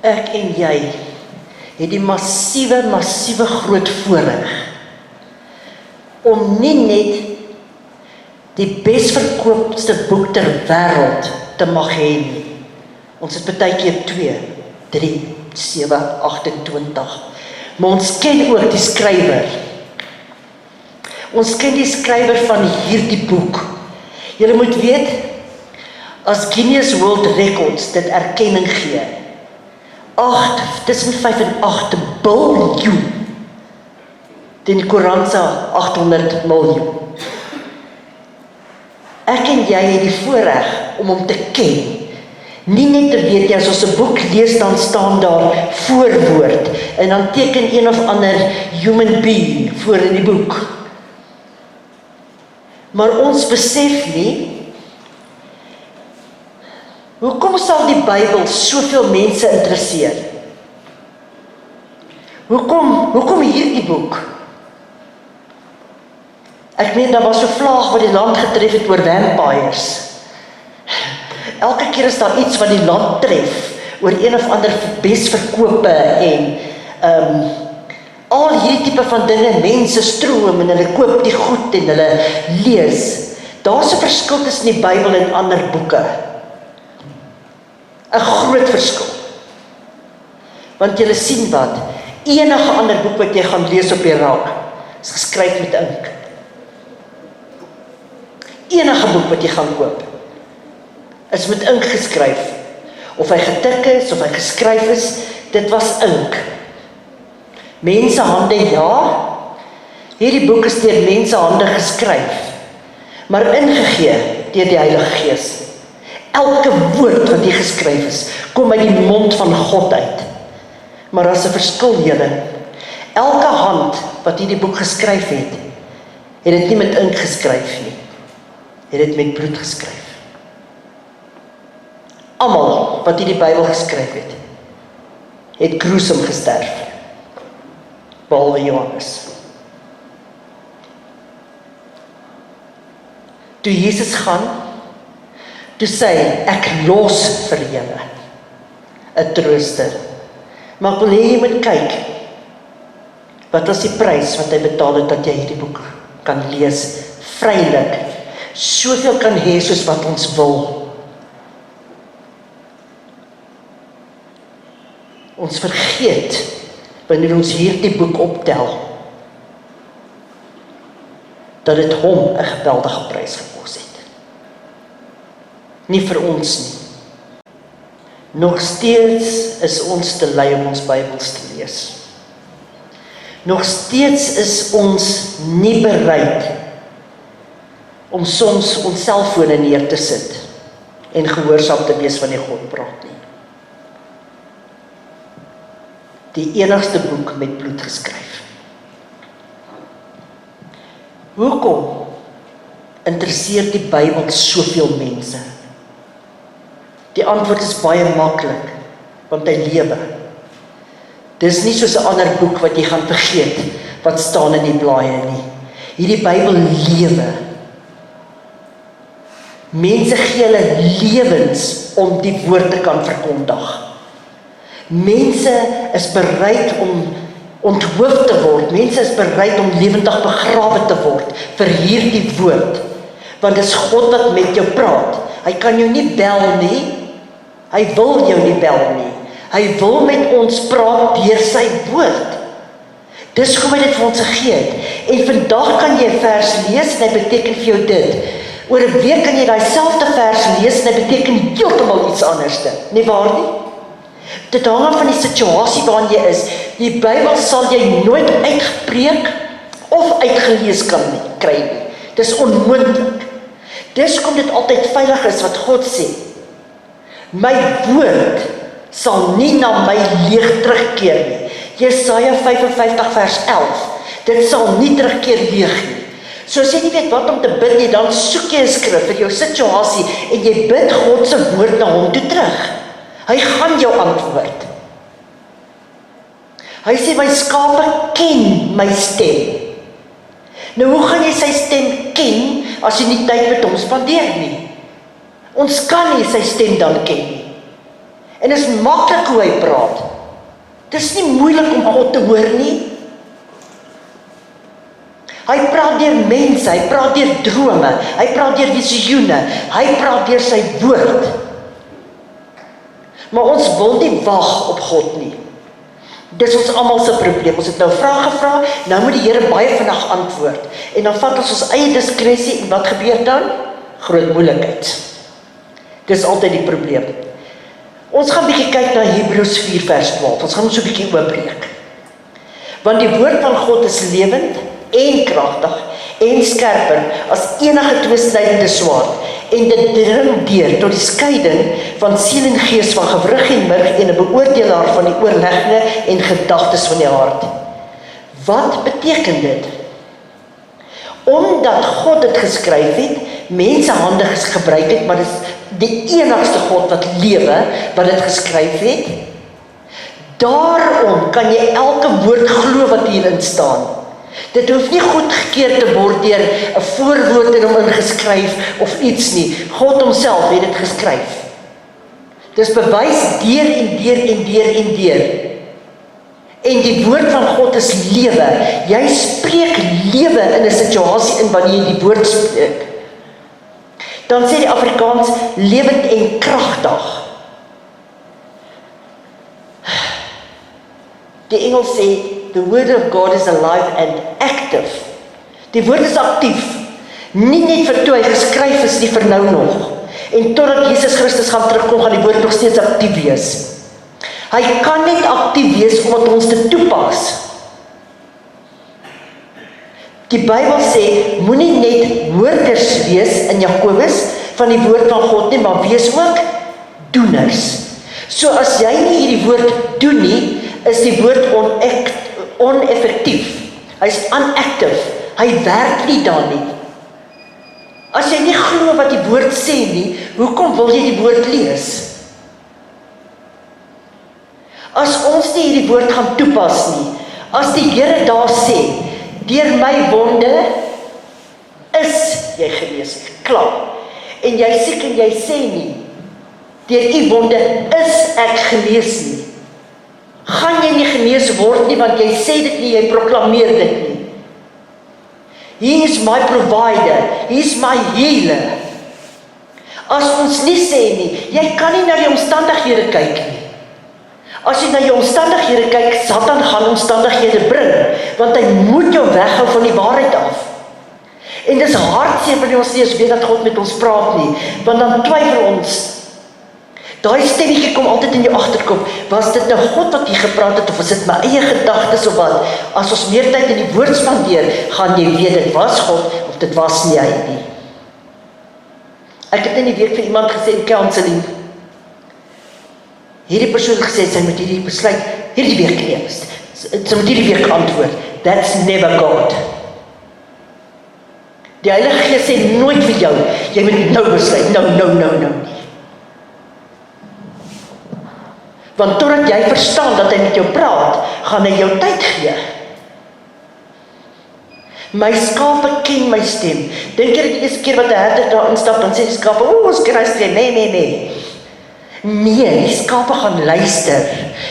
Ek en jy het die massiewe groot voorreg om nie net die besverkoopste boek ter wêreld te mag hê nie. Ons het baie keer 2, 3, 7, 28. Maar ons ken ook die skrywer. Ons ken die skrywer van hierdie boek. Julle moet weet, as Guinness World Records dit erkenning gee, tussen 5 en 8 biljoen, teen die Koran se 800 miljoen. Ek en jy het die voorreg om hom te ken. Nie net te weet jy, as ons 'n boek lees, dan staan daar voorwoord, en dan teken een of ander human being voor in die boek. Maar ons besef nie, hoekom sal die Bybel soveel mense interesseer? Hoekom hierdie boek? Ek meen, daar was so vlaag wat die land getref het oor vampires. Elke keer is daar iets wat die land tref, oor een of ander besverkope en al hierdie tipe van dinge, mense stroom en hulle koop die goed en hulle lees. Daar's 'n verskil tussen die Bybel en ander boeke. 'n groot verskil. Want julle sien wat, enige ander boek wat jy gaan lees op die raak, is geskryf met ink. Enige boek wat jy gaan koop, is met ink geskryf. Of hy getik is, of hy geskryf is, dit was ink. Mensehande, ja, hierdie boek is deur mensehande geskryf, maar ingegee deur die Heilige Gees. Elke woord wat hier geskryf is, kom uit die mond van God uit. Maar as 'n verskil, julle, elke hand wat hierdie boek geskryf het dit nie met ink geskryf nie, het dit met bloed geskryf. Almal wat hierdie Bybel geskryf het gruesome gesterf, behalwe Johannes. Toe Jesus gaan, toe sê hy, ek los vir julle 'n trooster. Maar ek wil hê jy moet kyk, wat was die prys wat hy betaal het, dat jy hierdie boek kan lees, vrylik, soveel kan hê soos wat ons wil. Ons vergeet, wanneer ons hierdie boek optel, dat dit hom 'n geweldige prys gekos het. Nie vir ons nie. Nog steeds is ons te lui om ons Bybels te lees. Nog steeds is ons nie bereid om soms ons selfone neer te sit en gehoorsaam te wees wanneer God praat nie. Die enigste boek met bloed geskryf. Hoekom interesseer die Bybel soveel mense? Die antwoord is baie maklik, want hy lewe. Dis nie soos 'n ander boek wat jy gaan vergeet, wat staan in die blaaie nie. Hierdie Bybel lewe. Mense gee hulle lewens om die woord te kan verkondig. Mense is bereid om onthoof te word. Mense is bereid om lewendig begrawe te word vir hierdie woord. Want dis God wat met jou praat. Hy kan jou nie bel nie. Hy wil jou nie bel nie. Hy wil met ons praat deur sy woord. Dis hoe hy dit vir ons gegee het. En vandag kan jy 'n vers lees en hy beteken vir jou dit. Oor 'n week kan jy daai selfde vers lees en hy beteken heeltemal iets anders. Nie waar nie? Dit hang af van die situasie waarin jy is. Die Bybel sal jy nooit uitgepreek of uitgelees kan kry nie. Dis onmoontlik. Dis kom dit altyd veilig is wat God sê. My woord sal nie na my leeg terugkeer nie. Jesaja 55 vers 11. Dit sal nie terugkeer leeg nie. So as jy nie weet wat om te bid nie, dan soek jy 'n skrif vir jou situasie en jy bid God se woord na hom toe terug. Hy gaan jou antwoord. Hy sê, my skape ken my stem. Nou, hoe gaan jy sy stem ken, as jy nie tyd met hom spandeer nie? Ons kan nie sy stem dan ken nie. En is maklik hoe hy praat. Dis nie moeilik om God te hoor nie. Hy praat deur mense, hy praat deur drome, hy praat deur visioene, hy praat deur sy woord. Maar ons wil nie wag op God nie. Dis ons almal se probleem. Ons het nou vrae gevra, nou moet die Here baie vinnig antwoord. En dan vat ons eie diskresie en wat gebeur dan? Groot moeilikheid. Dis altyd die probleem. Ons gaan bietjie kyk na Hebreërs 4 vers 12. Ons gaan ons so 'n bietjie oopbreek. Want die woord van God is lewend en kragtig en skerper as enige tweesnydende swaard en dit dring deur tot die skeiding van siel en gees, van gewrig en murg en 'n beoordelaar van die oorlegginge en gedagtes van die hart. Wat beteken dit? Omdat God dit geskryf het, mense hande gebruik het, maar dit is die enigste God wat lewe, wat dit geskryf het. Daarom kan jy elke woord glo wat hierin staan. Dit hoef nie goedgekeur te word deur 'n voorwoord en hom ingeskryf of iets nie. God homself het dit geskryf. Dis bewys deur en deur en deur en deur. En die woord van God is lewe. Jy spreek lewe in 'n situasie in wanneer jy die woord spreek. Dan sê die Afrikaans lewend en kragtig. Die Engels sê the word of God is alive and active. Die woord is aktief. Nie net vir toe hy geskryf is nie, vir nou nog. En totdat Jesus Christus gaan terugkom, gaan die woord nog steeds aktief wees. Hy kan net aktief wees omdat ons dit toepas. Die Bybel sê, moenie net hoorders wees in Jakobus van die woord van God nie, maar wees ook doeners. So as jy nie hierdie woord doen nie, is die woord oneffektief. Hy's inactive. Hy werk nie dan nie. As jy nie glo wat die woord sê nie, hoekom wil jy die woord lees? As ons nie hierdie woord gaan toepas nie, as die Here daar sê, deur my wonde is jy genees, klaar. En jy siek en jy sê nie, deur u wonde is ek genees nie. Gaan jy nie genees word nie, want jy sê dit nie, jy proklameer dit nie. He is my provider, he is my healer. As ons nie sê nie, jy kan nie na die omstandighede kyk nie. As jy na jou omstandighede kyk, Satan gaan omstandighede bring, want hy moet jou weghou van die waarheid af. En dis hartseer wanneer ons nie eens weet dat God met ons praat nie, want dan twyfel ons. Daai stemmetjie kom altyd in jou agterkop, was dit nou God wat hier gepraat het, of is dit my eie gedagtes of wat? As ons meer tyd in die woord spandeer, gaan jy weet, dit was God, of dit was nie hy nie. Ek het in die week vir iemand gesê in counseling, hierdie persoon het gesê, sy moet hierdie besluit, hierdie week neem, sy moet hierdie week antwoord, that's never God. Die Heilige Gees sê nooit vir jou, jy moet nou besluit, nou nie. Want totdat jy verstaan dat hy met jou praat, gaan hy jou tyd gee. My skape ken my stem. Dink jy die eerste keer wat 'n herder daar instap, dan sê die skape, ons ken hy stem, nee. Nee, die skape gaan luister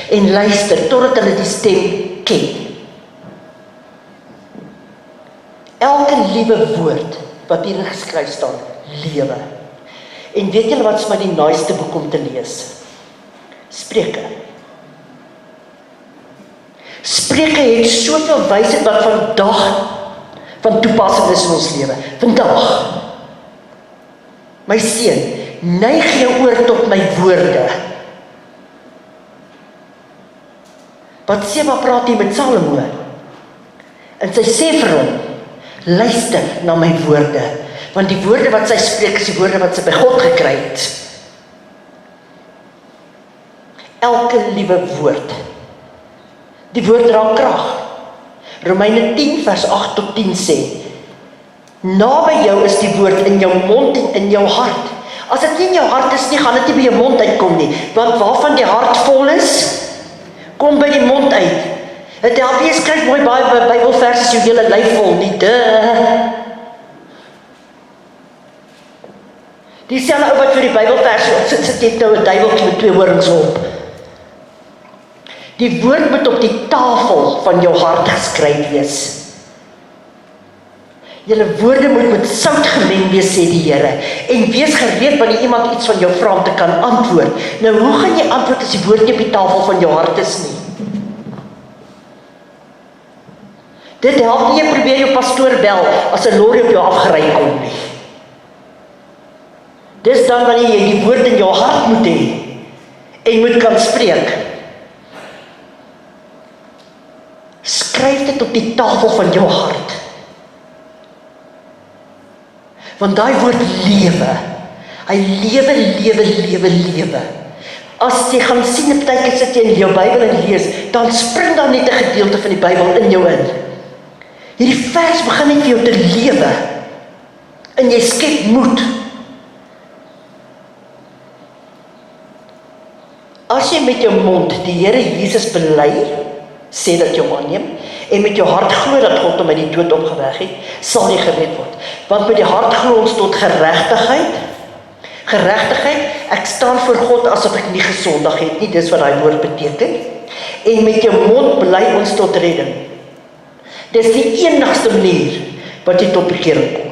en luister, totdat hulle die stem ken. Elke liewe woord, wat hierin geskryf staan, lewe. En weet julle wat is my die naaste boek om te lees? Spreuke. Spreuke het soveel wysheid wat vandag van toepassing is in ons lewe. Vandag. My seun, neig jou oor tot my woorde. Wat Seba praat hier met Salomo. En sy sê vir hom, luister na my woorde, want die woorde wat sy spreek is die woorde wat sy by God gekry het. Elke liewe woord. Die woord dra krag. Romeine 10 vers 8 tot 10 sê, naby jou is die woord in jou mond en in jou hart. As dit nie in jou hart is nie, gaan dit nie by jou mond uitkom nie, want waarvan die hart vol is, kom by die mond uit. Het help jy skryf mooi baie Bybelverse jou hele lyf vol nie, Dieselfde ou wat vir die Bybelversie opsit, sit net nou 'n duiweltjie met 2 horings op. Die woord moet op die tafel van jou hart geskryf wees. Julle woorde moet met sout gemeng wees, sê die Here, en wees gereed wanneer iemand iets van jou vra om te kan antwoord. Nou, hoe gaan jy antwoord as die woord nie op die tafel van jou hart is nie? Dit help nie, jy probeer jou pastoor bel as 'n lorry op jou afgery kom nie. Dis dan wanneer jy die woord in jou hart moet hê en moet kan spreek. Skryf dit op die tafel van jou hart. Want daai woord lewe. Hy lewe. As jy gaan sien, partykeer sit jy in jou Bybel en lees, dan spring daar net 'n gedeelte van die Bybel in jou in. Hierdie vers begin net vir jou te lewe. En jy skep moed. As jy met jou mond die Here Jesus bely, sê dat jy hom aanneem, en met jou hart glo dat God hom uit die dood opgewek het, sal jy gered word. Want met die hart glo ons tot geregtigheid. Ek staan voor God asof ek nie gesondig het nie, dis wat daai woord beteken. En met jou mond bely ons tot redding. Dis die enigste manier wat jy tot bekering kom.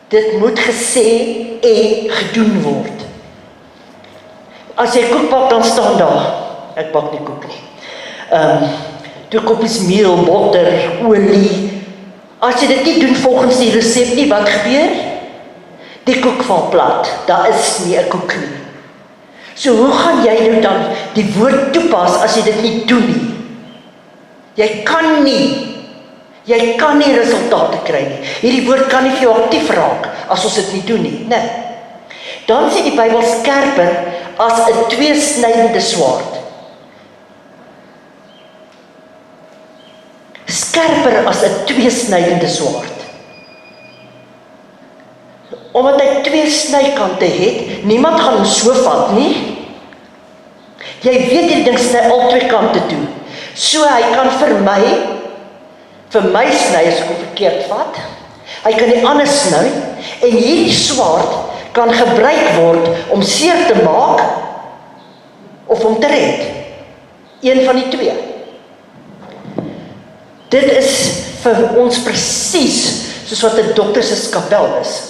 Dit moet gesê en gedoen word. As jy koek bak, dan staan daar. Ek bak nie koek nie. 2 koppies meel, botter, olie. As jy dit nie doen volgens die resep nie, wat gebeur? Die koek val plat. Daar is nie 'n koek nie. So hoe gaan jy nou dan die woord toepas as jy dit nie doen nie? Jy kan nie resultate kry nie. Hierdie woord kan nie vir jou aktief raak as ons dit nie doen nie. Nee. Dan sê die Bybel skerper as 'n tweesnydende swaard. Skerper as 'n tweesnydende swaard. Omdat hy 2 snykante het, niemand gaan hom so vat nie. Jy weet die ding sny al 2 kante toe. So hy kan vir my sny as ek hom verkeerd vat. Hy kan die ander sny en hierdie swaard kan gebruik word om seer te maak of om te red. Een van die 2. Dit is vir ons presies soos wat 'n dokter se skapel is.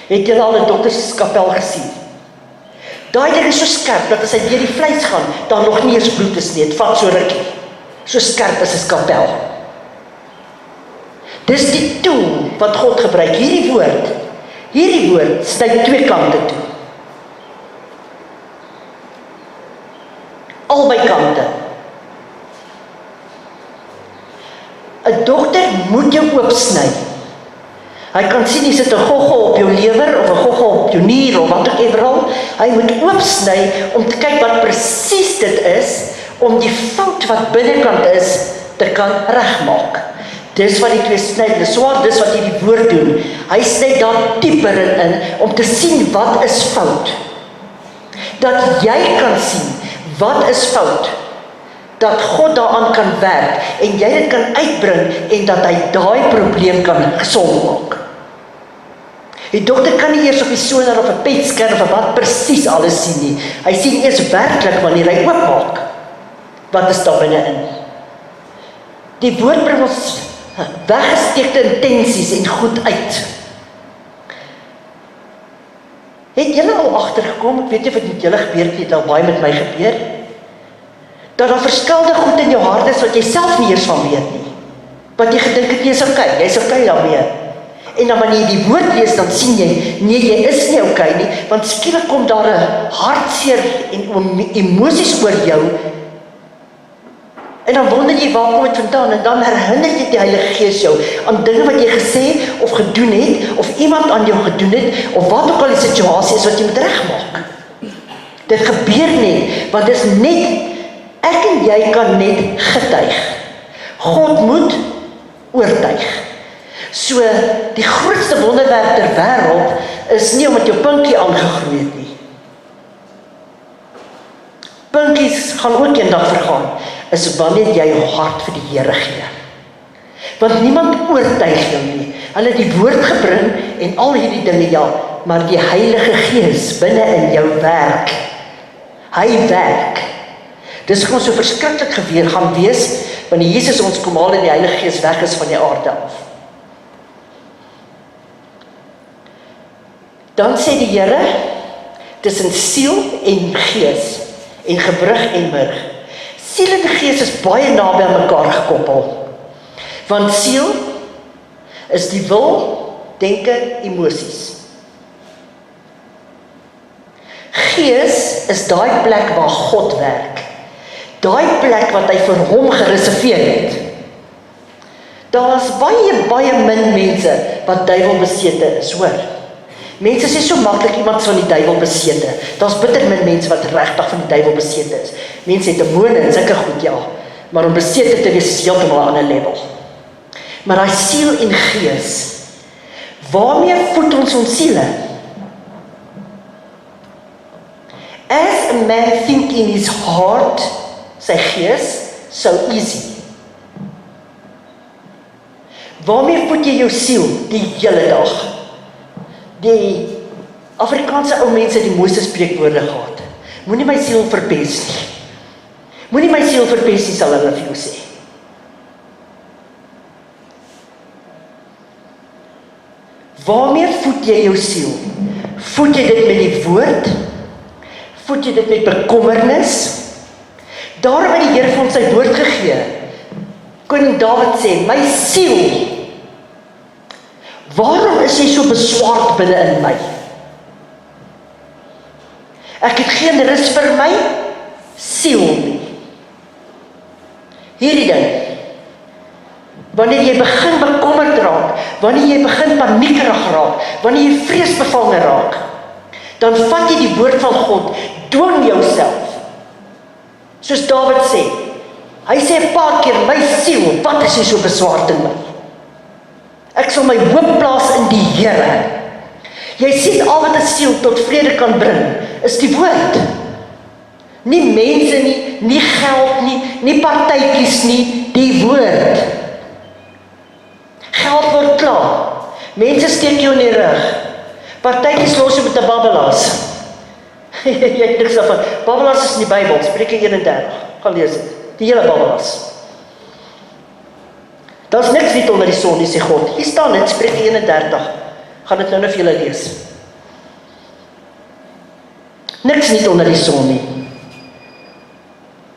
Het julle al 'n dokter se skapel gesien? Daai ding is so skerp dat as hy deur die vleis gaan, dan nog nie eens bloed is nie. Dit vat so rukkie. So skerp as 'n skapel. Dis die tool wat God gebruik. Hierdie woord sny 2 kante toe. Albei kante. 'n Dokter moet jou oopsny. Hy kan sien jy sit 'n gogga op jou lewer of 'n gogga op jou nier of wat ook al. Hy moet oopsny om te kyk wat presies dit is om die fout wat binnekant is te kan regmaak. Dis wat die tweesnydende swaard, dis wat hierdie woord doen. Hy sny daar dieper in om te sien wat is fout. Dat jy kan sien wat is fout. Dat God daaraan kan werk en jy dit kan uitbring en dat hy daai probleem kan gesond maak. Die dokter kan nie eers op die sonar of 'n PET-scan of wat presies alles sien nie. Hy sien eers werklik wanneer hy oopmaak. Wat is daar binne-in? Die woord bring ons weggesteekte intensies en goed uit. Het julle al agtergekom, ek weet nie of dit met julle gebeur het, al baie met my gebeur, dat daar verskillende goed in jou hart is wat jy self nie eers van weet nie. Wat jy gedink het, jy's okay daarmee. En dan wanneer jy die woord lees, dan sien jy, nee, jy is nie okay nie, want skielik kom daar 'n hartseer en emosies oor jou. En dan wonder jy waar kom dit vandaan en dan herinner jy die Heilige Gees jou aan dinge wat jy gesê of gedoen het of iemand aan jou gedoen het of wat ook al die situasie is wat jy moet regmaak. Dit gebeur net want dit is net ek en jy kan net getuig. God moet oortuig. So die grootste wonderwerk ter wêreld is nie omdat jou pinkie aangegroei het nie. Pinkies gaan ook eendag vergaan. Is wanneer jy jou hart vir die Here gee. Want niemand oortuig jou nie. Hulle het die woord gebring en al hierdie dinge, ja, maar die Heilige Gees binne in jou werk. Hy werk. Dis gaan so verskriklik gaan wees, wanneer Jesus ons kom haal en die Heilige Gees weg is van die aarde af. Dan sê die Here, tussen siel en gees, en gewrig en murg. Siel en gees is baie naby aan mekaar gekoppel. Want siel is die wil, denke, emosies. Gees is daai plek waar God werk. Daai plek wat hy vir hom gereserveer het. Daar is baie min mense wat duiwelbesete is, hoor. Mense sê so maklik iemand van die duiwel besete. Daar's bitter min mense wat regtig van die duiwel besete is. Mense het demone en sulke goed, ja. Maar om besete te wees is heeltemal 'n ander level. Maar daai siel en gees, waarmee voed ons siele? As a man think in his heart, sy gees, so easy. Waarmee voed jy jou siel die hele dag? Die Afrikaanse ou mense die mooiste spreekwoorde gehad. Moenie my siel verpes nie. Moenie my siel verpes nie, sal hulle vir jou sê. Waarmee voed jy jou siel? Voed jy dit met die woord? Voed jy dit met bekommernis? Daarom het die Here vir ons sy woord gegee. Koning Dawid sê, my siel, waarom is jy so beswaard binne in my? Ek het geen rus vir my siel nie. Hierdie ding, wanneer jy begin bekommerd raak, wanneer jy begin paniekerig raak, wanneer jy vreesbevange raak, dan vat jy die woord van God, dwing jouself. Soos Dawid sê, hy sê 'n paar keer, my siel, wat is jy so beswaard in my? Ek sal my hoop plaas in die Here. Jy sien, al wat 'n siel tot vrede kan bring, is die woord. Nie mense nie, nie geld nie, nie partytjies nie, die woord. Geld word klaar. Mense steek jou in die rug. Partytjies los jy met 'n babbelaars. Jy het niks daarvan. Babbelaars is in die Bybel, Spreuke 31. Gaan lees dit. Die hele babbelaars. Daar's niks nie onder die son nie, sê God. Hier staan dit, Spreuke 31. Gaan dit nou vir julle lees. Niks nie onder die son nie.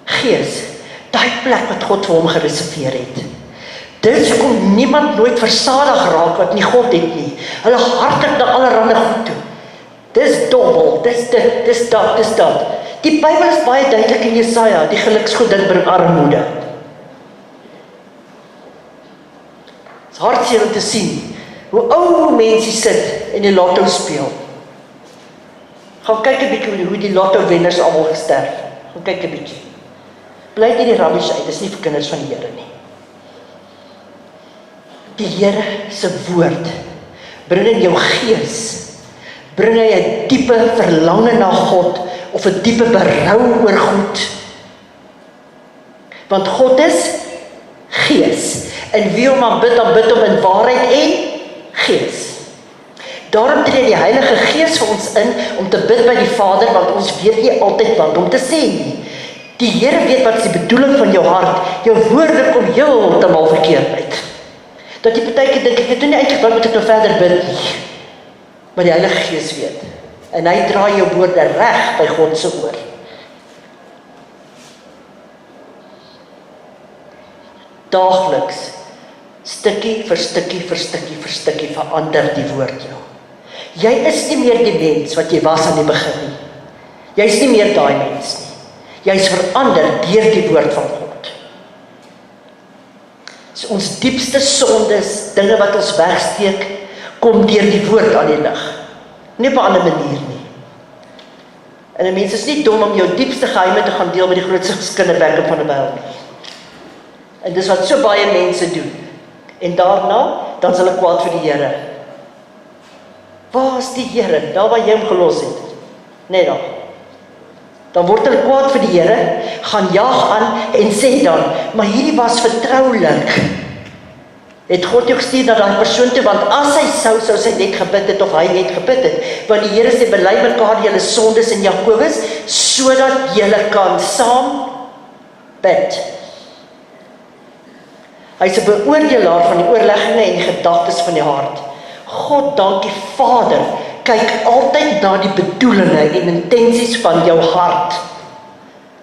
Gees, daai plek wat God vir hom gereserveer het. Dis hoekom niemand nooit versadig raak wat nie God het nie. Hulle hardloop na allerlei goed toe. Dis dobbel, dis dit, dis dat. Die Bybel is baie duidelik in Jesaja, die geluksgodin bring armoede. Het is hartseer om te sien hoe ou mense sit en die lotto speel. Gaan kyk 'n bietjie hoe die lotto wenners almal gesterf. Gaan kyk 'n bietjie. Bly nie die rubbish uit, dis nie vir kinders van die Here nie. Die Here se woord bring in jou gees, bring hy 'n diepe verlange na God, of 'n diepe berou oor goed. Want God is gees, en wie hom aanbid hom in waarheid en gees. Daarom tree die Heilige Gees vir ons in, om te bid by die Vader, want ons weet nie altyd wat om te sê nie. Die Here weet wat is die bedoeling van jou hart, jou woorde kom heeltemal verkeerd uit. Dat jy partykeer dink, ek weet nie eintlik wat moet ek nou verder bid nie. Maar die Heilige Gees weet. En hy draai jou woorde reg by God se oor. Daagliks, stukkie vir stukkie verander die woord jou. Jy is nie meer die mens wat jy was aan die begin nie. Jy is nie meer daai mens nie. Jy is verander deur die woord van God. So ons diepste sondes, dinge wat ons wegsteek, kom deur die woord aan die lig. Nie op 'n ander manier nie. En 'n mens is nie dom om jou diepste geheime te gaan deel met die grootste skinderbekke van die Bybel nie. En dis wat so baie mense doen. En daarna, dan is hulle kwaad vir die Here. Waar is die Here? Daar waar jy hom gelos het. Net daar. Dan word hulle kwaad vir die Here, gaan jaag aan en sê dan, maar hierdie was vertroulik. Het God jou gestuur na daai persoon toe, want as hy sou sy net gebid het, of hy net gebid het, want die Here sê, bely mekaar julle sondes in Jakobus, sodat julle kan saam bid. Hy is 'n beoordelaar van die oorlegginge en die gedagtes van die hart. God, dankie Vader, kyk altyd na die bedoelinge en intensies van jou hart.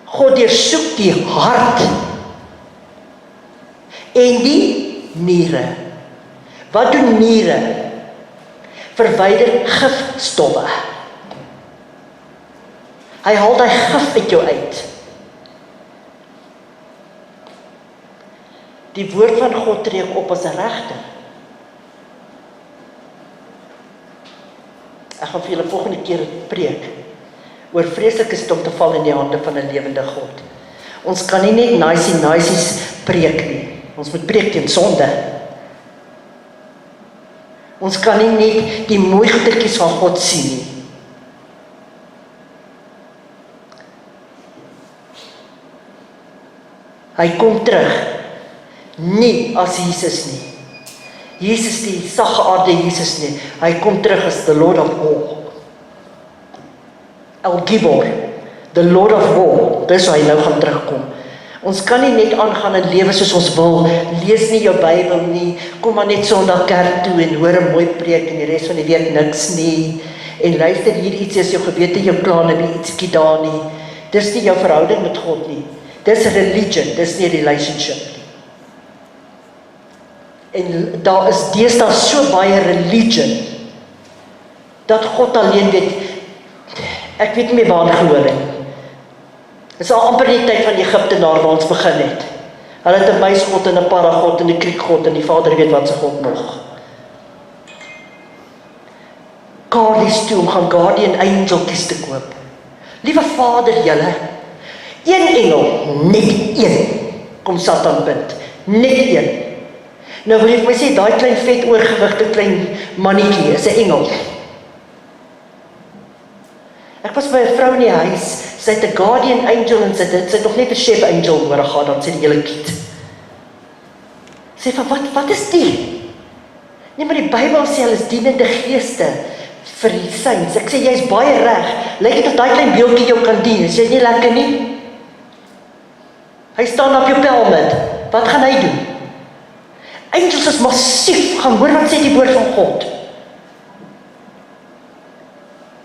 God deursoek die hart en die niere. Wat doen niere? Verwyder gifstowwe. Hy haal daai gif uit jou uit. Die woord van God tree op as 'n regter. Ek gaan vir julle volgende keer preek oor vreeslik is dit om te val in die hande van 'n lewende God. Ons kan nie net naisies preek nie. Ons moet preek teen sonde. Ons kan nie net die mooi goedertjies van God sien nie. Hy kom terug, nie as Jesus nie. Jesus die saggeaarde Jesus nie. Hy kom terug as the Lord of War. El Gibor, the Lord of War. Dis hoe hy nou gaan terugkom. Ons kan nie net aangaan en lewe soos ons wil. Lees nie jou Bybel nie. Kom maar net Sondag kerk toe en hoor 'n mooi preek en die res van die week niks nie. En luister hier iets as jou gewete jou kla en ietsie daar nie. Dis nie jou verhouding met God nie. Dis religion, dis nie relationship nie. En daar is deesdae so baie religion dat God alleen weet. Ek weet nie meer waar gehoor het. Dit is al amper die tyd van Egiptenaar waar ons begin het. Hulle het 'n muisgod en 'n paragod en 'n kriekgod en die Vader weet wat se God nog. Cardies toe om gaan guardian angeltjies te koop. Liewe Vader, julle, een engel, net een, kom Satan bind. Net een. Nou wil ek my sê, daai klein vet oorgewigte klein mannetjie is 'n engel. Ek was by 'n vrou in die huis, sy het 'n guardian angel en sy het nog net 'n chef angel nodig gehad, dan sê die hele kiet. Sê van, wat is die? Nee, maar die Bybel sê hulle is dienende geeste vir die saints. Ek sê, jy is baie reg, lyk dit of daai klein beeltjie jou kan dien, sê nie lekker nie? Hy staan op jou pelmet, wat gaan hy doen? Angels is massief, gaan hoor wat sê die woord van God.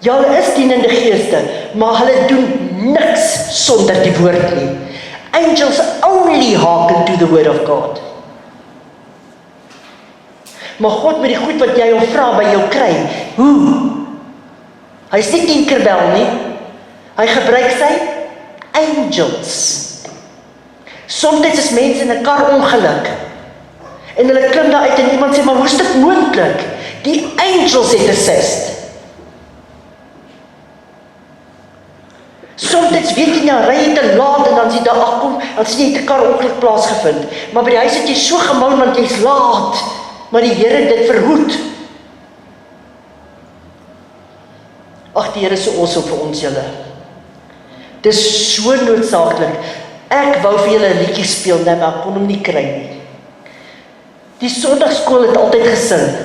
Ja, hulle is dienende geeste, maar hulle doen niks sonder die woord nie. Angels only hearken to the word of God. Maar God met die goed wat jy hom vra by jou kry, hoe? Hy is nie 10 keer bel nie, hy gebruik sy angels. Soms is mense in 'n kar ongeluk, en hulle klim daar uit en iemand sê, maar hoe is dit moontlik? Die angels het assist. Soms weet jy nou, ry jy te laat en dan sê daar afkom, dan sê jy 'n kar ongeluk plaasgevind. Maar by die huis het jy so gemou want jy's laat, maar die Here het dit verhoed. Ag, die Here is so awesome vir ons julle. Dis so noodsaaklik. Ek wou vir julle 'n liedjie speel, maar ek kon hom nie kry nie. Die Sondagskool het altyd gesing.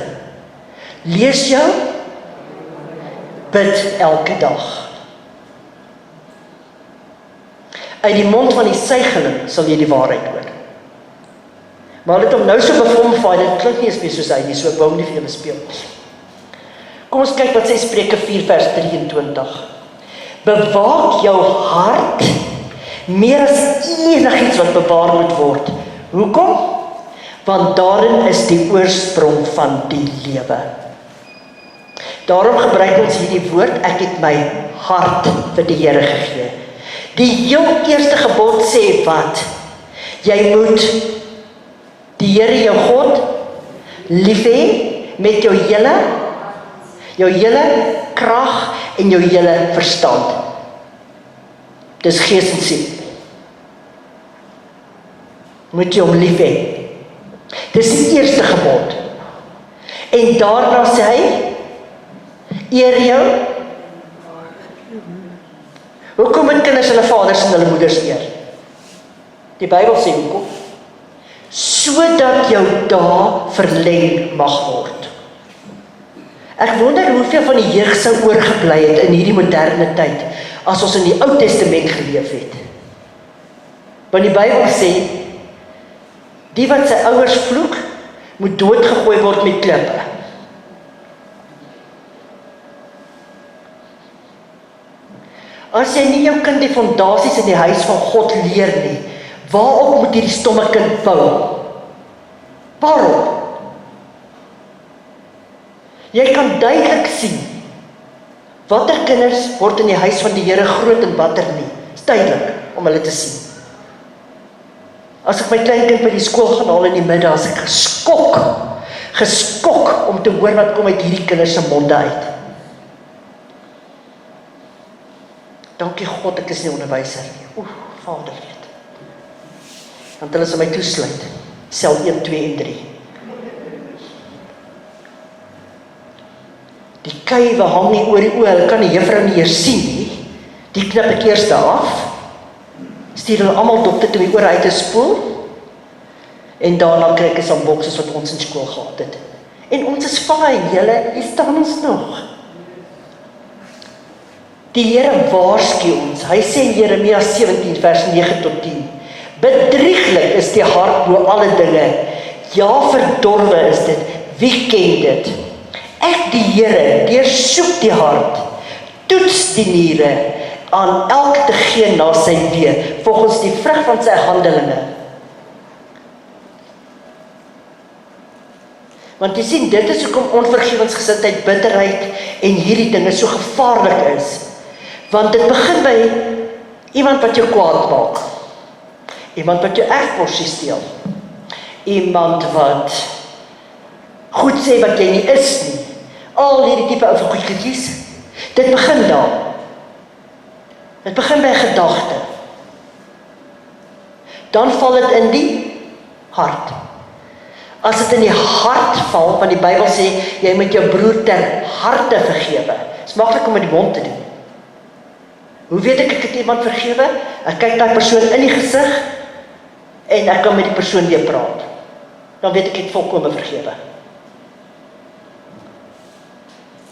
Lees jou, bid elke dag. Uit die mond van die suigeling sal jy die waarheid hoor. Maar hulle het hom nou so bevomfy, dit klink nie eens meer soos hy nie, so ek wou hom nie vir julle speel. Kom ons kyk wat sê Spreuke 4 vers 23. Bewaak jou hart meer as enigiets wat bewaar moet word. Hoekom? Want daarin is die oorsprong van die lewe. Daarom gebruik ons hierdie woord, ek het my hart vir die Here gegee. Die heel eerste gebod sê wat? Jy moet die Here jou God lief hê met jou hele krag en jou hele verstand. Dis gees en siel. Moet jy hom lief hê. Dis die eerste gebod. En daarna sê hy, eer jou. Hoekom moet kinders hulle vaders en hulle moeders eer? Die Bybel sê hoekom? sodat jou dae verleng mag word. Ek wonder hoeveel van die jeug sou oorgebly het in hierdie moderne tyd, as ons in die Ou Testament geleef het. Want die Bybel sê, die wat sy ouers vloek, moet doodgegooi word met klippe. As jy nie jou kind die fondasies in die huis van God leer nie, waarop moet hierdie stomme kind bou? Waarop? Jy kan duidelik sien, watter kinders word in die huis van die Here groot en watter nie. Dit is duidelik om hulle te sien. As ek my kleinkind by die skool gaan haal in die middag, as ek geskok om te hoor wat kom uit hierdie kinders se monde uit. Dankie God, ek is nie onderwyser nie. Vader weet. Want hulle sal my toesluit. Sel 1, 2 en 3. Die kuive hang nie oor die oë, hulle kan die juffrou nie eers sien nie. Die knip ek eers af. Stuur hulle almal dokter toe die oor uit te spoel. En daarna kry ek 'n sambok soos wat ons in skool gehad het. En ons is fyn, julle, hier staan ons nog. Die Here waarsku ons. Hy sê in Jeremia 17 vers 9 tot 10. Bedrieglik is die hart bo alle dinge. Ja, verdorwe is dit. Wie ken dit? Ek die Here deursoek die hart, toets die niere, aan elk te gee na sy wee, volgens die vrug van sy handelinge. Want jy sien, dit is hoekom onvergewensgesindheid, bitterheid en hierdie dinge so gevaarlik is. Want dit begin by iemand wat jou kwaad maak. Iemand wat jou erfporsie steel. Iemand wat goed sê wat jy nie is nie. Al hierdie tipe ou goedjies. Dit begin daar. Dit begin by 'n gedagte. Dan val dit in die hart. As dit in die hart val, want die Bybel sê, jy moet jou broer ter harte vergewe. Dit is maklik om met die mond te doen. Hoe weet ek het iemand vergewe? Ek kyk daai persoon in die gesig, en ek kan met die persoon weer praat. Dan weet ek het volkome vergewe.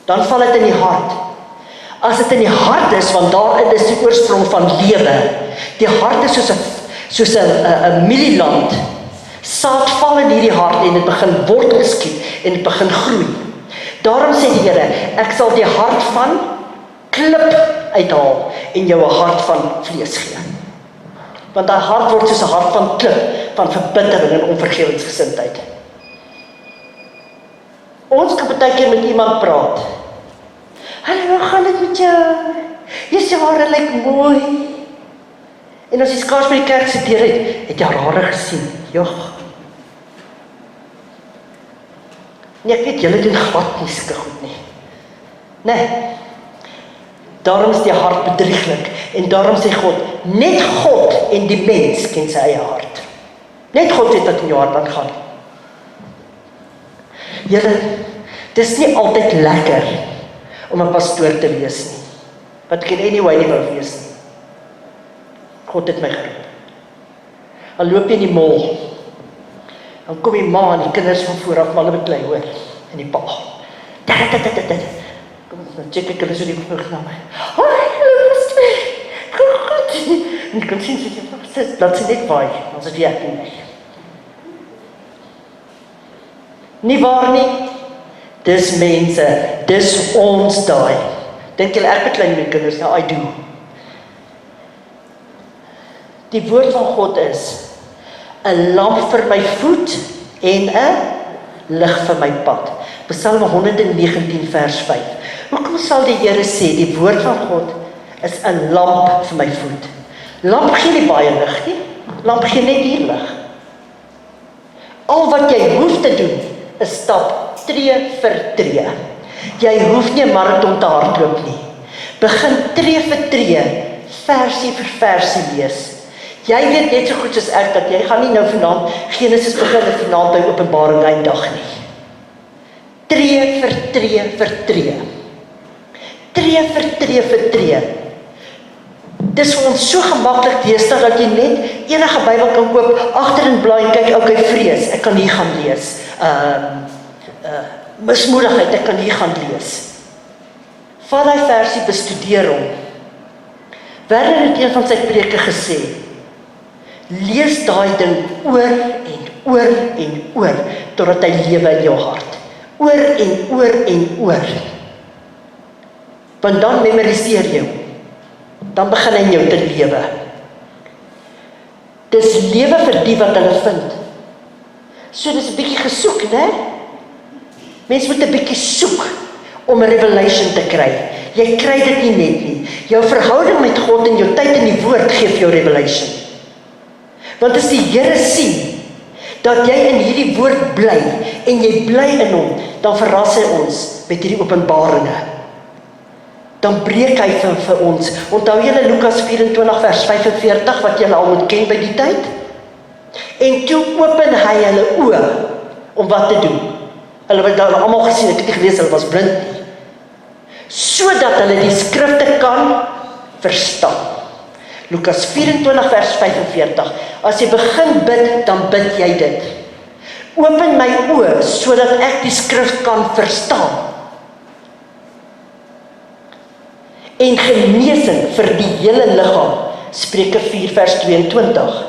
Dan val dit in die hart. As dit in die hart is, want daarin is die oorsprong van lewe. Die hart is soos 'n mielieland. Saad val in hierdie hart en dit begin wortel skiet en dit begin groei. Daarom sê die Here, ek sal die hart van klip uithaal en jou 'n hart van vlees gee. Want daai hart word soos 'n hart van klip, van verbittering en onvergewensgesindheid. Ons kan baie keer met iemand praat. Hallo, hoe gaan dit met jou? Jy hare lyk mooi. En as jy skaars by die kerk se deur het jy haar hare gesien. Jog. Nee, ek weet julle doen glad nie sulke goed nie. Nee. Daarom is die hart bedrieglik en daarom sê God, net God en die mens ken sy eie hart. Net God weet wat in jou hart aangaan. Julle, dis nie altyd lekker om 'n pastoor te wees nie. Wat ek in anyway nie wou wees nie. God het my geroep. Dan loop jy in die mall. Dan kom die ma en die kinders van vooraf maar hulle beklei hoor en die pa. Kom dan check ek hulle so die vrug na my. Hallo pastoor. Goed. En ek kan sien sy dat sy net baie, ons het werk nie. Nie waar nie? Dis mense, dis ons daai. Dink julle ek beklei my kinders? Nou, I do. Die woord van God is 'n lamp vir my voet en 'n lig vir my pad. Psalm 119 vers 5. Hoekom sal die Here sê die woord van God is 'n lamp vir my voet? Lamp gee nie baie lig nie. Lamp gee net hier lig. Al wat jy hoef te doen is stap tree vir tree. Jy hoef nie 'n marathon te hardloop nie. Begin tree vir tree, versie vir versie lees. Jy weet net so goed soos ek dat jy gaan nie nou vanaand Genesis begin en vanaand by Openbaring eindig nie. Tree vir tree vir tree. Tree vir tree vir tree. Dis vir ons so gemaklik deesdae dat jy net enige Bybel kan koop, agterin blaai en kyk, okay, vrees, ek kan hier gaan lees. Mismoedigheid, ek kan hier gaan lees. Vat die versie, bestudeer hom. Werner het een van sy preke gesê, lees daai ding oor en oor en oor, totdat hy lewe in jou hart. Oor en oor en oor. Want dan memoriseer jy hom. Dan begin hy in jou te lewe. Dis lewe vir die wat hulle vind. So dis 'n bietjie gesoek, né? Mens moet 'n bietjie soek om 'n revelation te kry. Jy kry dit nie net nie. Jou verhouding met God en jou tyd in die woord gee vir jou revelation. Want as die Here sien dat jy in hierdie woord bly en jy bly in hom, dan verras hy ons met hierdie openbaringe. Dan breek hy vir ons. Onthou julle Lukas 24 vers 45 wat julle al moet ken by die tyd? En toe open hy hulle oë om wat te doen. Hulle het dan almal gesien, ek het nie gelees, hulle was blind nie. Sodat hulle die skrifte kan verstaan. Lukas 24 vers 45. As jy begin bid, dan bid jy dit. Open my oë sodat ek die skrif kan verstaan. En genesing vir die hele liggaam. Spreuke 4 vers 22.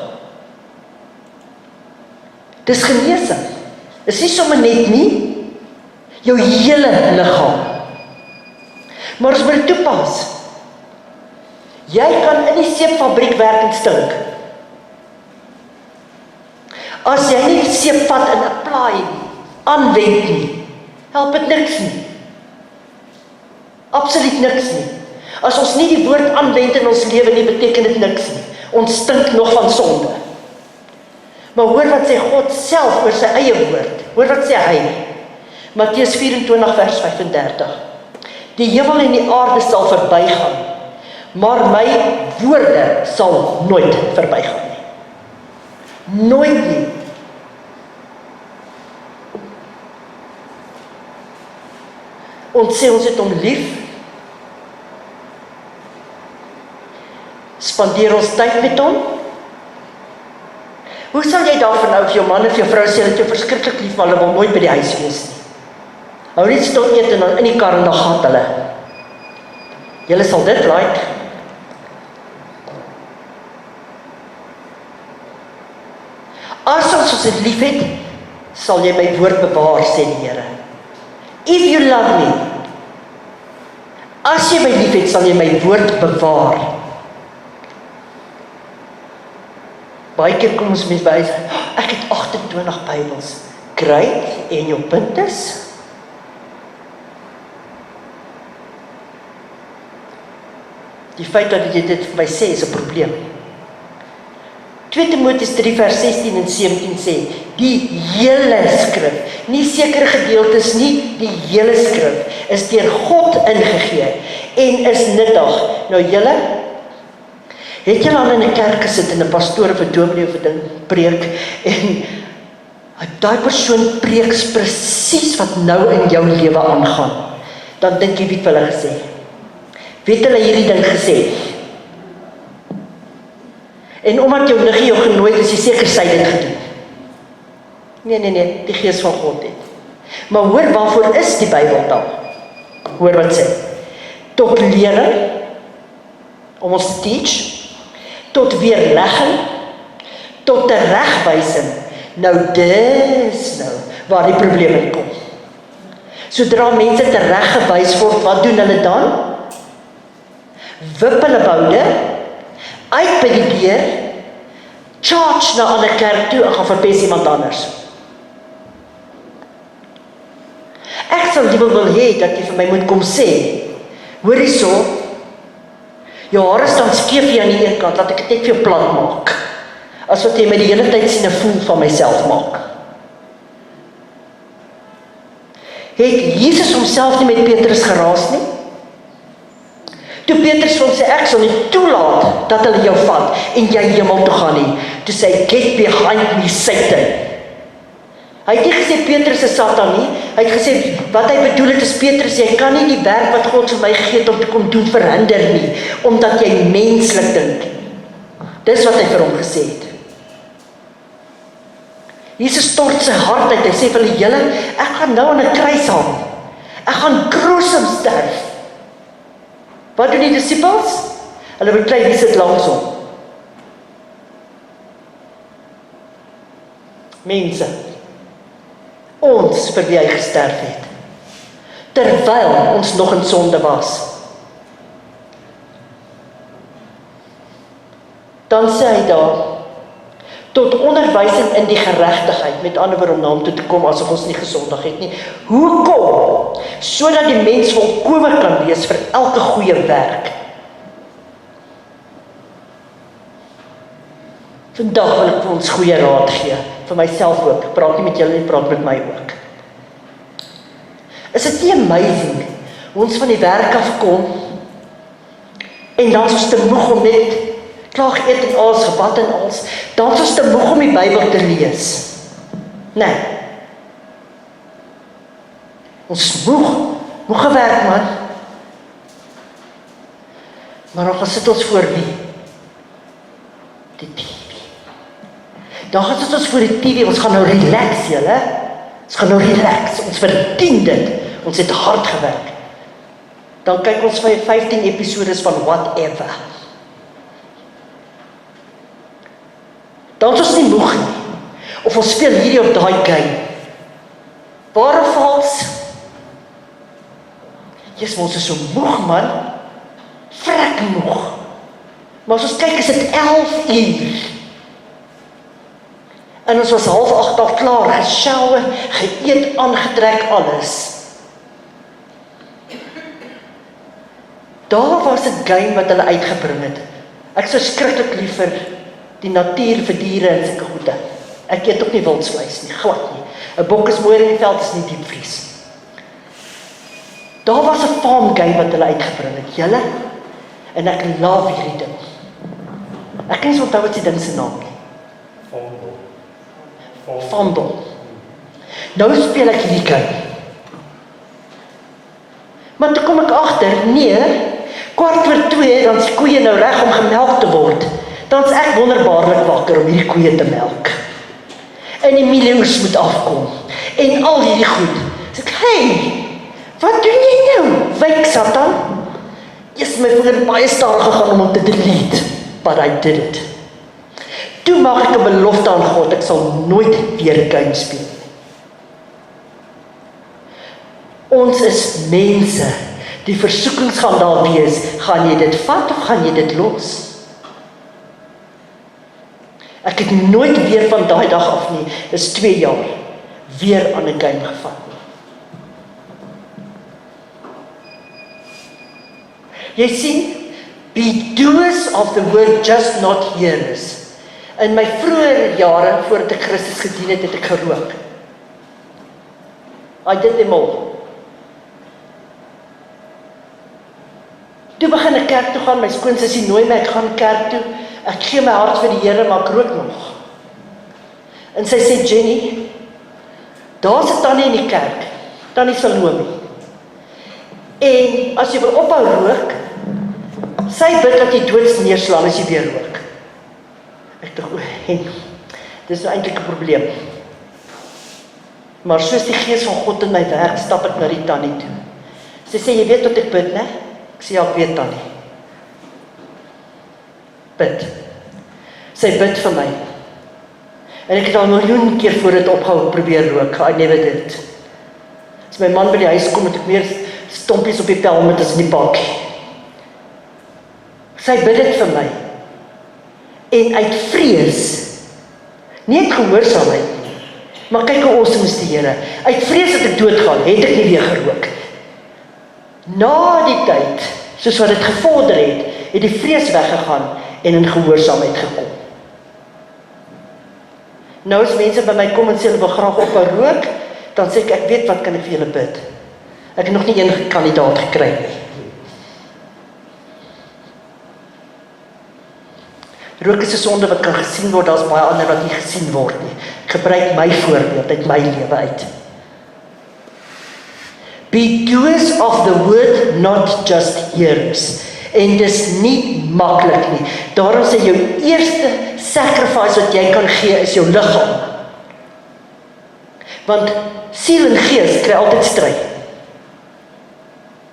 Dis genesing. Dis nie sommer net nie. Jou hele liggaam. Maar as jy dit toepas, jy kan in die seepfabriek werk en stink. As jy nie seep vat en apply nie, aanwend nie, help dit niks nie. Absoluut niks nie. As ons nie die woord aanwend in ons lewe nie, beteken dit niks nie. Ons stink nog van sonde. Maar hoor wat sê God self oor sy eie woord. Hoor wat sê hy. Matteus 24 vers 35. Die hemel en die aarde sal verbygaan, maar my woorde sal nooit verbygaan nie. Nooit nie. Ons sê ons het hom lief. Spandeer ons tyd met hom. Hoe sal jy daarvan nou of jou man of jou vrou sê dat jy verskriklik lief, maar hulle wil nooit by die huis wees nie? Hou net stil eet en dan in die kar en dan gaan hulle. Julle sal dit like. As ons dit lief het, sal jy my woord bewaar, sê die Here. If you love me, as jy my lief het, sal jy my woord bewaar. Baie keer kom ons mense by, ek het 28 Bybels. Great, en jou punt is? Die feit dat jy dit vir my sê, is 'n probleem. 2 Timoteus 3 vers 16 en 17 sê, die hele skrif, nie sekere gedeeltes nie, die hele skrif, is deur God ingegee, en is nuttig. Nou julle, het julle al in 'n kerk gesit en 'n pastoor of 'n dominee of 'n ding preek, en daai persoon preek presies wat nou in jou lewe aangaan, dan dink jy, wie het hulle gesê? Wie het hulle hierdie ding gesê? En omdat jou niggie jou genooi het, is jy seker sy dit gedoen. Nee, die Gees van God het. Maar hoor, waarvoor is die Bybel dan? Hoor wat sê. Tot lering, om ons te teach, tot weerlegging, tot teregwysing. Nou dis nou waar die probleem kom. Sodra mense tereggewys word, wat doen hulle dan? Wip hulle boude, uit by die deur, charge na 'n ander kerk toe en gaan verpes iemand anders. Ek sal liewer wil hê dat jy vir my moet kom sê, hoor hierso, jou hare staan skeef hier aan die een kant, laat ek dit net vir jou plat maak, as wat jy my die hele tyd sien 'n voel van myself maak. Het Jesus homself nie met Petrus geraas nie? Toe Petrus vir hom sê, ek sal nie toelaat dat hulle jou vat en jy hemel toe gaan nie. Toe sê hy, get behind me, Satan. Hy het nie gesê Petrus is Satan nie. Hy het gesê wat hy bedoel het is Petrus, jy kan nie die werk wat God vir my gegee het om te kom doen verhinder nie, omdat jy menslik dink. Dis wat hy vir hom gesê het. Jesus stort sy hart uit. Hy sê vir hulle, julle, ek gaan nou aan 'n kruis hang. Ek gaan gruisam sterf. Wat doen die disippels? Hulle beklei wie sit langs hom. Mense, ons vir wie hy gesterf het, terwyl ons nog in sonde was. Dan sê hy daar, tot onderwysing in die geregtigheid, met ander woorde om na hom toe te kom asof ons nie gesondig het nie. Hoekom? Sodat die mens volkome kan wees vir elke goeie werk. Vandag wil ek vir ons goeie raad gee, vir myself ook. Ek praat nie met julle nie, praat met my ook. Is dit nie amazing hoe ons van die werk afkom en dan is ons te moeg om net klaar geëet en alles, gebad en alles, dan is ons te moeg om die Bybel te lees. Nee. Ons is moeg gewerk man. Maar dan gaan sit ons voor wie? Die TV. Dan gaan sit ons voor die TV, ons gaan nou relax julle. Ons gaan nou relax, ons verdien dit. Ons het hard gewerk. Dan kyk ons vir 15 episodes van whatever. Dan is ons nie moeg nie. Of ons speel hierdie op daai game. Waar of vals? Jesus, ons is so moeg man. Vrek moeg. Maar as ons kyk is dit 11 uur. En ons was 7:30 al klaar, geshower, geëet, aangetrek, alles. Daar was 'n game wat hulle uitgebring het. Ek sou skrikkelik lief vir die natuur, vir diere en sulke goede. Ek eet ook nie wildsvleis nie, glad nie. 'n Bok is mooi in die veld, is nie diepvries. Daar was 'n farm game wat hulle uitgebring het, julle. En ek love hierdie ding. Ek kan nie onthou wat die ding se naam nie. Fumble. Nou speel ek hierdie game. Maar toe kom ek agter, nee, 1:15, dan is die koeie nou reg om gemelk te word. Dan is ek wonderbaarlik wakker om hierdie koeie te melk. En die mielies moet afkom. En al hierdie goed. So ek, hey, wat doen jy nou? Wyk Satan. Yes, my vinger baie stadig gegaan om te delete. But I did it. Toe maak ek 'n belofte aan God, ek sal nooit weer 'n game speel. Ons is mense, die versoekings gaan daar wees, gaan jy dit vat of gaan jy dit los? Ek het nooit weer van daai dag af nie, dis 2 jaar, weer aan 'n game gevat nie. Jy sien, be doers of the word, just not hearers. In my vroeë jare, voordat ek Christus gedien het, het ek gerook. I did them all. Toe begin ek kerk toe gaan, my skoonsussie nooi my, ek gaan kerk toe, ek gee my hart vir die Here, maar ek rook nog. En sy sê, Jenny, daar's 'n tannie in die kerk, tannie Salome. En as jy wil ophou rook, sy bid dat jy doods neerslaan as jy weer rook. Ek dink, dis nou eintlik 'n probleem. Maar soos die gees van God in my werk, stap ek na die tannie toe. Sy sê, jy weet wat ek bid, né? Ek sê, ja, ek weet tannie. Bid. Sy bid vir my. En ek het al 1 miljoen keer voor dit ophou probeer rook. I never did. As my man by die huis kom, het ek meer stompies op die pel met as in die bakkie. Sy bid dit vir my. En uit vrees, nie uit gehoorsaamheid nie, maar kyk hoe awesome is die Here. Uit vrees dat ek doodgaan, het ek nie weer gerook. Na die tyd, soos wat dit gevorder het die vrees weggegaan en in gehoorsaamheid gekom. Nou as mense by my kom en sê hulle wil graag ophou rook, dan sê ek weet wat kan ek vir julle bid. Ek het nog nie een kandidaat gekry nie. Rook is 'n sonde wat kan gesien word, daar's baie ander wat nie gesien word nie. Ek gebruik my voorbeeld uit my lewe uit. Be doers of the word, not just hearers. En dis nie maklik nie. Daarom sê jou eerste sacrifice wat jy kan gee is jou liggaam. Want siel en gees kry altyd stryd.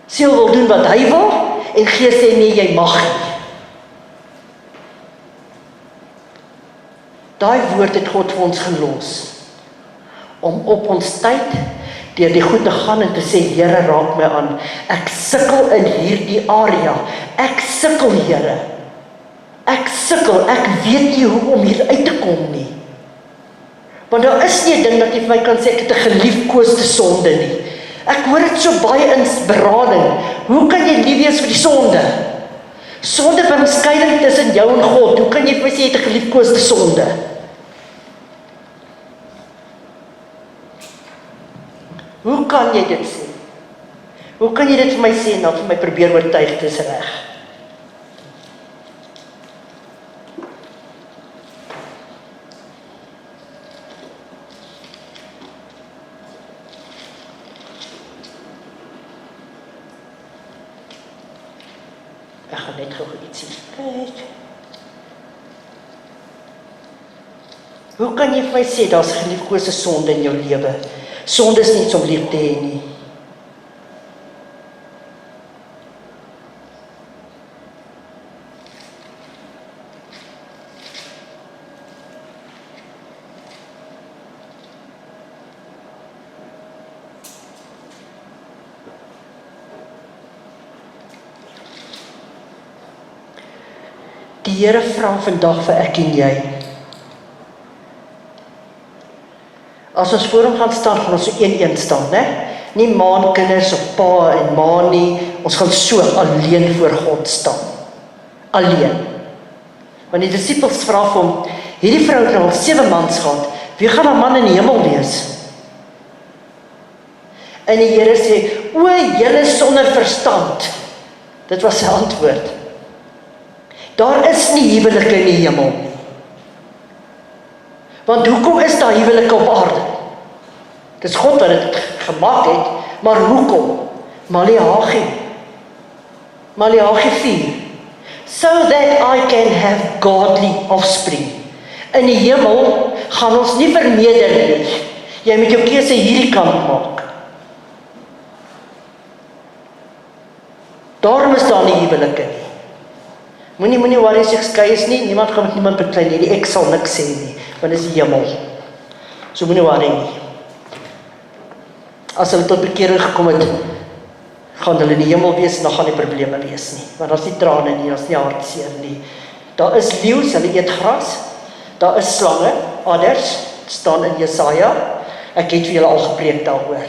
Siel wil doen wat hy wil en gees sê nee, jy mag nie. Daai woord het God vir ons gelos om op ons tyd deur die goed te gaan en te sê, Here, raak my aan. Ek sukkel in hierdie area. Ek sukkel, Here. Ek sukkel. Ek weet nie hoe om hier uit te kom nie. Want daar is nie 'n ding dat jy vir my kan sê ek het 'n geliefkoeste sonde nie. Ek hoor dit so baie in berading. Hoe kan jy lief wees vir die sonde? Sonde bring skeiding tussen jou en God. Hoe kan jy vir my sê jy het 'n geliefkoeste sonde? Hoe kan jy dit sê? Hoe kan jy dit vir my sê en dan vir my probeer oortuig dis reg? Ek gaan net gou ietsie kyk. Hoe kan jy vir my sê daar's 'n geliefkoeste sonde in jou lewe? Sonde is nie iets om lief te hê nie. Die Here vra vandag vir ek en jy. As ons voor hom gaan staan, gaan ons so een staan, né? Nie maan kinders of pa en ma nie, ons gaan so alleen voor God staan. Alleen. Want die disippels vra vir hom, hierdie vrou het nou al 7 mans gehad, wie gaan haar man in die hemel wees? En die Here sê, o, julle sonder verstand. Dit was sy antwoord. Daar is nie huwelike in die hemel nie. Want hoekom is daar huwelike op aarde? Dis God wat dit gemaak het, maar hoekom? Maleagi 4. So that I can have godly offspring. In die hemel gaan ons nie vermeerder nie. Jy moet jou keuse hierdie kant maak. Daarom is daar nie huwelike nie. Moenie worry as ek skei is nie, niemand gaan met niemand beklei nie, ek sal niks sê nie, want dis die hemel. So moenie worry nie. As hulle tot bekering gekom het, gaan hulle in die hemel wees en dan gaan die probleme wees nie, want daar's nie trane nie, daar's nie hartseer nie. Daar is leeu's, hulle eet gras, daar is slange, adders, staan in Jesaja, ek het vir julle al gepreek daaroor.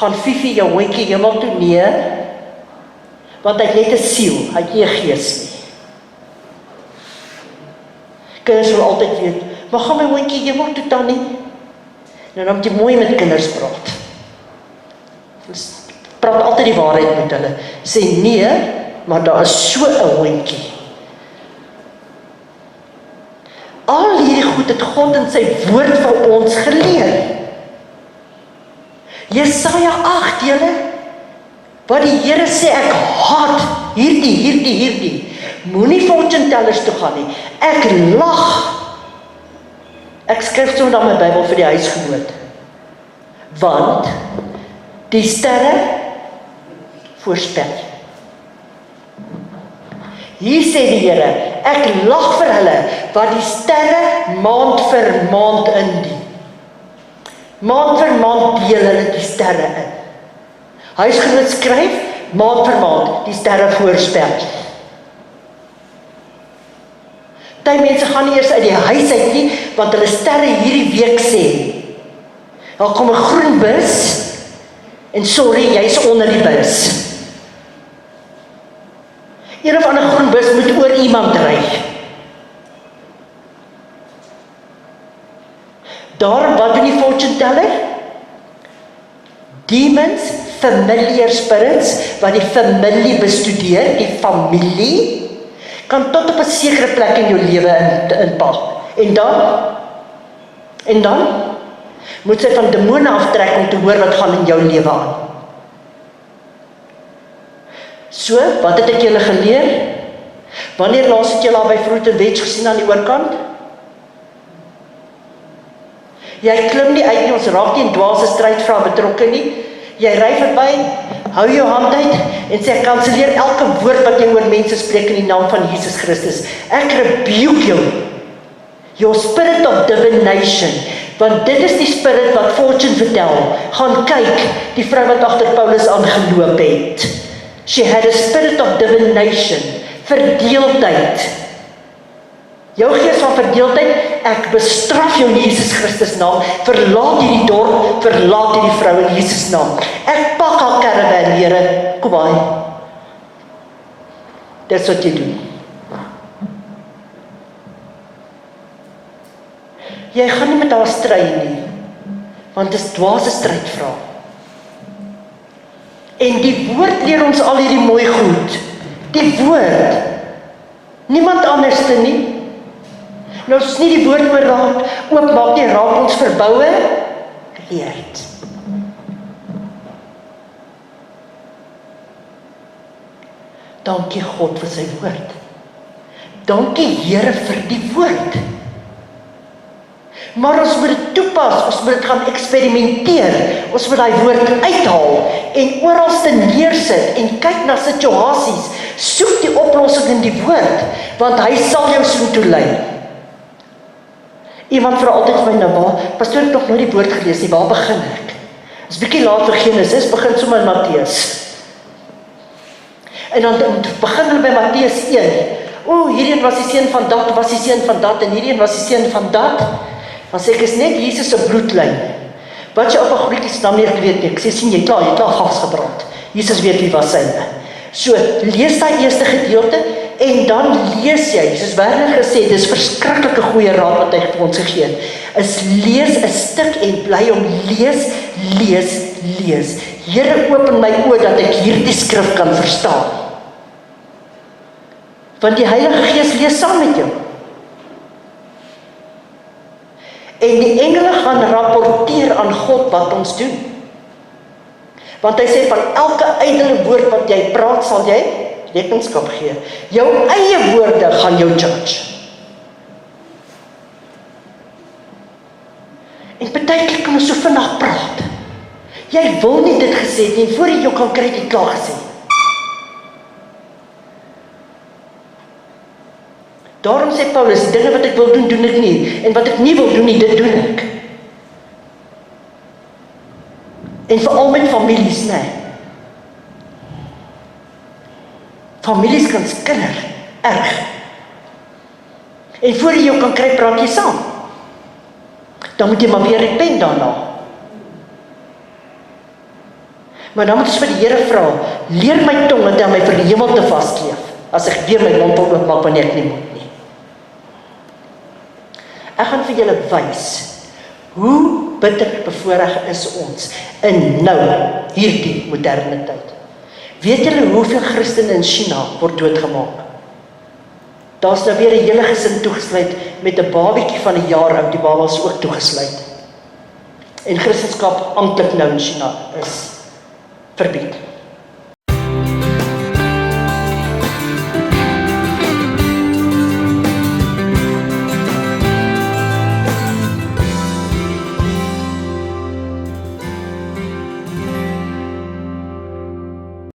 Gaan Fifi jou hondjie hemel toe? Nee, want hy het net 'n siel, hy het nie 'n gees nie. Kinders wil altyd weet, maar gaan my hondjie hemel toe dan nie? Nou dan moet jy mooi met kinders praat. Praat altyd die waarheid met hulle. Sê nee, maar daar is so 'n hondjie. Al hierdie goed het God in sy woord vir ons geleer. Jesaja 8, julle, wat die Here sê, ek haat hierdie. Moenie fortune tellers toe gaan nie. Ek lag. Ek skryf so dan my Bybel vir die huisgenoot. Want die sterre voorspel. Hier sê die Here, ek lag vir hulle wat die sterre maand vir maand indien. Maand vir maand deel hulle die sterre in. Huisgenoot skryf, maand vir maand die sterre voorspel. Party mense gaan nie eers uit die huis uit nie, want hulle sterre hierdie week sê, daar kom 'n groen bus, en sorry, jy's onder die bus. Een of ander groen bus moet oor iemand ry. Daarom, wat doen die fortune teller? Demons, familiar spirits, wat die familie bestudeer, die familie, kan tot op 'n sekere plek in jou lewe inpak. En dan moet sy van demone aftrek om te hoor wat gaan in jou lewe aan. So, wat het ek julle geleer? Wanneer laas het julle al by Fruit and Veg gesien aan die oorkant? Jy klim nie uit nie, ons raak nie in dwaalse strydvrae betrokke nie. Jy ry verby, hou jou hand uit en sê, ek kanselleer elke woord wat jy oor mense spreek in die naam van Jesus Christus. Ek rebuke jou. Your spirit of divination. Want dit is die spirit wat Fortune vertel. Gaan kyk, die vrou wat agter Paulus aangeloop het. She had a spirit of divination. Verdeeldheid. Jou gees van verdeeldheid, ek bestraf jou in Jesus Christus naam, verlaat hierdie dorp, verlaat hierdie vrou in Jesus naam. Ek pak haar caravan, Here, kom by. That's what you do. Jy gaan nie met haar stry nie, want dit is dwaase strydvrae. En die woord leer ons al hierdie mooi goed. Die woord. Niemand anderste nie. Nou as ons nie die woord oopmaak nie, raak ons verboue geleerd. Dankie God vir sy woord. Dankie Here vir die woord. Maar ons moet dit toepas, ons moet dit gaan eksperimenteer, ons moet daai woord uithaal en oralste neersit en kyk na situasies, soek die oplossing in die woord, want hy sal jou soontoe lei. Iemand vra altyd vir my nou, pastoor, ek nog nooit die woord gelees nie, waar begin ek? Dis bietjie laat vir Genesis, begin sommer in Matteus. En dan begin hulle by Matteus 1. Hierheen was die seun van dat, was die seun van dat, en hierheen was die seun van dat. Dan sê ek, is net Jesus se bloedlyn. Wat jy op 'n groetjie naam nie weet nie, ek sê, sien jy klaar vasgebrand. Jesus weet wie was syne. So, lees daai eerste gedeelte, en dan lees jy, soos Werner gesê, dis verskriklike goeie raad wat hy vir ons gegee het, is lees 'n stuk en bly om lees. Here, open my oë dat ek hierdie skrif kan verstaan. Want die Heilige Gees lees saam met jou. En die engele gaan rapporteer aan God wat ons doen. Want hy sê, van elke ydelle woord wat jy praat, sal jy rekenskap gee. Jou eie woorde gaan jou judge. En partykeer kan ons so vinnig praat. Jy wil nie dit gesê het nie, voor jy jou kan kry dit klaar gesê. Daarom sê Paulus, die dinge wat ek wil doen, doen ek nie. En wat ek nie wil doen nie, dit doen ek. En veral met families, nee. Families kan skinder, erg. En voor jy jou kan kry, praat jy saam. Dan moet jy maar weer repent daarna. Maar dan moet ons vir die Here vra, leer my tong en tel my vir die hemel te vastkleef, as ek weer my mond oopmaak wanneer ek nie moet nie. Ek gaan vir julle wys, hoe bitter bevoorreg is ons in nou, hierdie moderne tyd. Weet julle hoeveel Christene in China word doodgemaak? Daar's nou weer 'n hele gesin toegesluit met 'n babietjie van 'n jaar oud, die baba is ook toegesluit. En Christendom amptelik nou in China is verbied.